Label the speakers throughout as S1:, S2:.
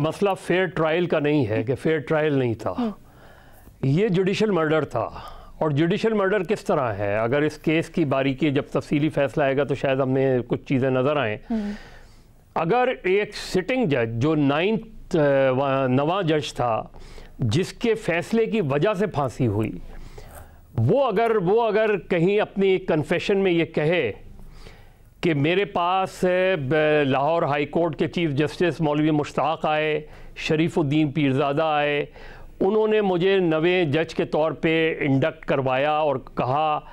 S1: मसला fair trial का नहीं है कि फेयर ट्रायल नहीं था, ये जुडिशल मर्डर था। और जुडिशल मर्डर किस तरह है, अगर इस केस की बारीकी जब तफसीली फैसला आएगा तो शायद हमें कुछ चीज़ें नज़र आएँ। अगर एक सिटिंग जज जो नवा जज था जिसके फैसले की वजह से फांसी हुई, वो अगर कहीं अपनी कन्फेशन में ये कहे कि मेरे पास लाहौर हाई कोर्ट के चीफ जस्टिस मौलवी मुश्ताक आए, शरीफुद्दीन पीरज़ादा आए, उन्होंने मुझे नवे जज के तौर पे इंडक्ट करवाया और कहा,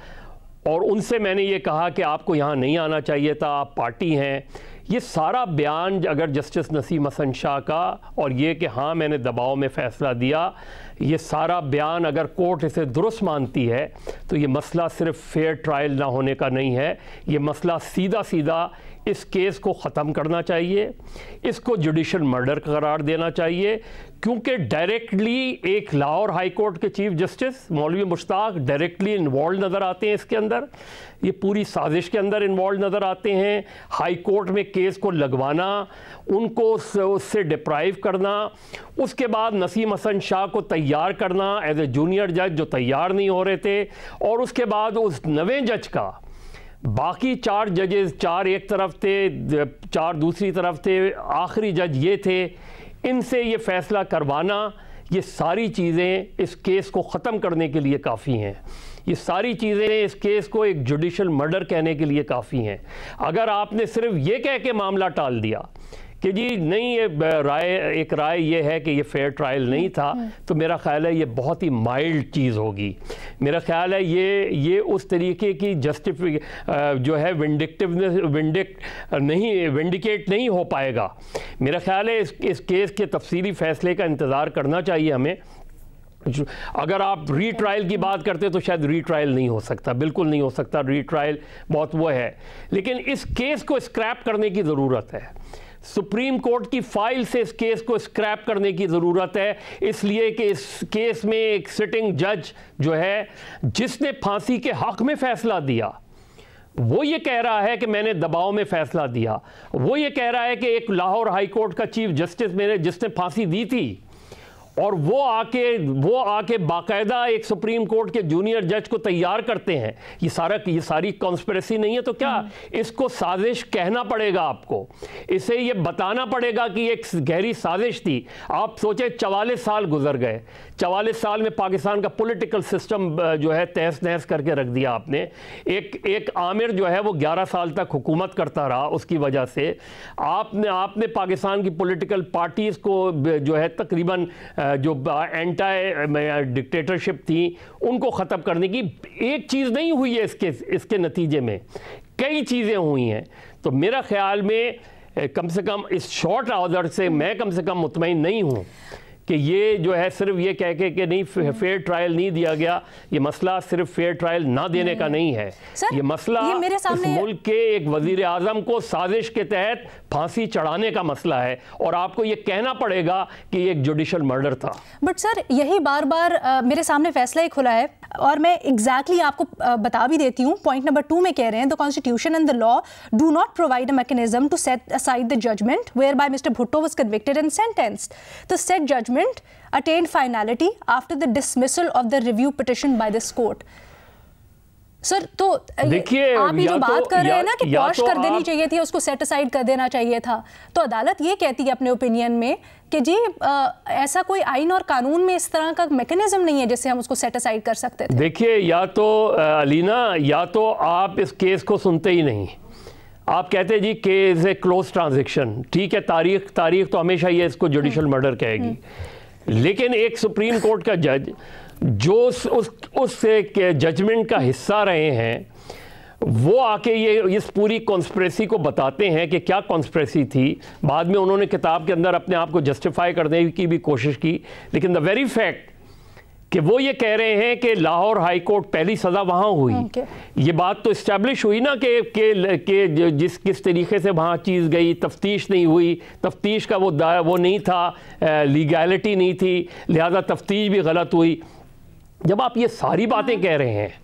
S1: और उनसे मैंने ये कहा कि आपको यहाँ नहीं आना चाहिए था, आप पार्टी हैं। ये सारा बयान अगर जस्टिस नसीम हसन शाह का, और ये कि हाँ मैंने दबाव में फ़ैसला दिया, ये सारा बयान अगर कोर्ट इसे दुरुस्त मानती है तो ये मसला सिर्फ फेयर ट्रायल ना होने का नहीं है, ये मसला सीधा सीधा इस केस को ख़त्म करना चाहिए, इसको जुडिशल मर्डर करार देना चाहिए, क्योंकि डायरेक्टली एक लाहौर हाई कोर्ट के चीफ जस्टिस मौलवी मुश्ताक डायरेक्टली इन्वॉल्व नज़र आते हैं इसके अंदर, ये पूरी साजिश के अंदर इन्वॉल्व नज़र आते हैं। हाई कोर्ट में केस को लगवाना, उनको उससे डिप्राइव करना, उसके बाद नसीम हसन शाह को तैयार करना एज ए जूनियर जज जो तैयार नहीं हो रहे थे, और उसके बाद उस नवे जज का बाकी 4 जजेस, 4 एक तरफ थे, 4 दूसरी तरफ थे, आखिरी जज ये थे, इनसे ये फ़ैसला करवाना, ये सारी चीज़ें इस केस को ख़त्म करने के लिए काफ़ी हैं। ये सारी चीज़ें इस केस को एक जुडिशल मर्डर कहने के लिए काफ़ी हैं। अगर आपने सिर्फ ये कह के मामला टाल दिया कि जी नहीं, ये राय ये है कि ये फेयर ट्रायल नहीं था, तो मेरा ख़्याल है ये बहुत ही माइल्ड चीज़ होगी। मेरा ख़्याल है ये उस तरीके की जो है विंडिकेट नहीं हो पाएगा। मेरा ख़्याल है इस केस के तफसीली फ़ैसले का इंतज़ार करना चाहिए हमें। अगर आप रीट्रायल की बात करते तो शायद रीट्रायल नहीं हो सकता, बिल्कुल नहीं हो सकता, रीट्रायल बहुत वो है, लेकिन इस केस को स्क्रैप करने की ज़रूरत है। सुप्रीम कोर्ट की फाइल से इस केस को स्क्रैप करने की ज़रूरत है, इसलिए कि इस केस में एक सिटिंग जज जो है जिसने फांसी के हक़ में फ़ैसला दिया, वो ये कह रहा है कि मैंने दबाव में फ़ैसला दिया। वो ये कह रहा है कि एक लाहौर हाई कोर्ट का चीफ जस्टिस जिसने फांसी दी थी, और वो आके बाकायदा एक सुप्रीम कोर्ट के जूनियर जज को तैयार करते हैं। ये सारी कॉन्स्पिरेसी नहीं है तो क्या इसको साजिश कहना पड़ेगा आपको, इसे ये बताना पड़ेगा कि एक गहरी साजिश थी। आप सोचे 44 साल गुजर गए, 44 साल में पाकिस्तान का पॉलिटिकल सिस्टम जो है तहस नहस करके रख दिया आपने। एक आमिर जो है वो 11 साल तक हुकूमत करता रहा, उसकी वजह से आपने पाकिस्तान की पॉलिटिकल पार्टीज़ को जो है तकरीबन जो एंटी डिक्टेटरशिप थी उनको ख़त्म करने की एक चीज़ नहीं हुई है। इसके नतीजे में कई चीज़ें हुई हैं। तो मेरा ख्याल में कम से कम इस शॉर्ट ऑर्डर से मैं कम से कम मुतमईन नहीं हूँ कि ये जो है सिर्फ ये कह के कि नहीं फेयर ट्रायल नहीं दिया गया, ये मसला सिर्फ फेयर ट्रायल ना देने का नहीं है। ये मसला इस मुल्क के एक वजीर आज़म को साजिश के तहत फांसी चढ़ाने का मसला है, और आपको ये कहना पड़ेगा कि ये एक जुडिशल मर्डर था।
S2: बट सर यही बार बार मेरे सामने फैसला ही खुला है, और मैं एग्जैक्टली आपको बता भी देती हूँ। पॉइंट नंबर 2 में कह रहे हैं the constitution and the law do not provide a mechanism to set aside the judgment whereby mister Bhutto was convicted and sentenced. The said judgment attained finality after the dismissal of the review petition by this court। Sir तो देखिए आप ये जो बात कर रहे हैं ना कि पॉश कर देनी चाहिए थी, उसको सेट असाइड कर देना चाहिए था, तो अदालत ये कहती है अपने ओपिनियन में कि जी ऐसा कोई आइन और कानून में इस तरह का मैकेनिज्म नहीं है जिससे हम उसको सेट असाइड कर सकते थे।
S1: देखिए या तो अलीना, या तो आप इस केस को सुनते ही नहीं, आप कहते जी केस ए क्लोज ट्रांजेक्शन, ठीक है, तारीख तो हमेशा ये इसको जुडिशल मर्डर कहेगी, लेकिन एक सुप्रीम कोर्ट का जज जो उस जजमेंट का हिस्सा रहे हैं, वो आके ये इस पूरी कॉन्स्पिरेसी को बताते हैं कि क्या कॉन्स्पिरेसी थी। बाद में उन्होंने किताब के अंदर अपने आप को जस्टिफाई करने की भी कोशिश की, लेकिन द वेरी फैक्ट कि वो ये कह रहे हैं कि लाहौर हाई कोर्ट पहली सज़ा वहाँ हुई, ये बात तो इस्टेब्लिश हुई ना कि किस तरीके से वहाँ चीज़ गई, तफ्तीश नहीं हुई, तफ्तीश का वो नहीं था, लीगैलिटी नहीं थी, लिहाजा तफ्तीश भी गलत हुई। जब आप ये सारी बातें कह रहे हैं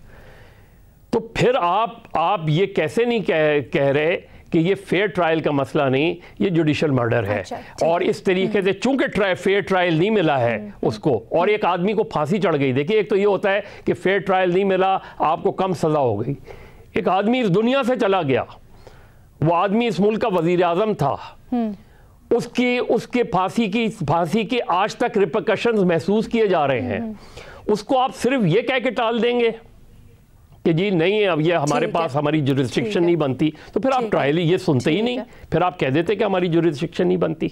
S1: तो फिर आप ये कैसे नहीं कह रहे कि ये फेयर ट्रायल का मसला नहीं, ये जुडिशल मर्डर है। और इस तरीके से चूंकि फेयर ट्रायल नहीं मिला है उसको, और एक आदमी को फांसी चढ़ गई। देखिए, एक तो ये होता है कि फेयर ट्रायल नहीं मिला, आपको कम सज़ा हो गई। एक आदमी इस दुनिया से चला गया, वो आदमी इस मुल्क का वजीर आज़म था, उसके फांसी के आज तक रिपरकशंस महसूस किए जा रहे हैं। उसको आप सिर्फ ये कह के टाल देंगे कि जी नहीं, अब ये हमारे पास हमारी जुरिस्डिक्शन नहीं बनती, तो फिर आप ट्रायल ये सुनते ही नहीं, फिर आप कह देते कि हमारी जुरिस्डिक्शन नहीं बनती।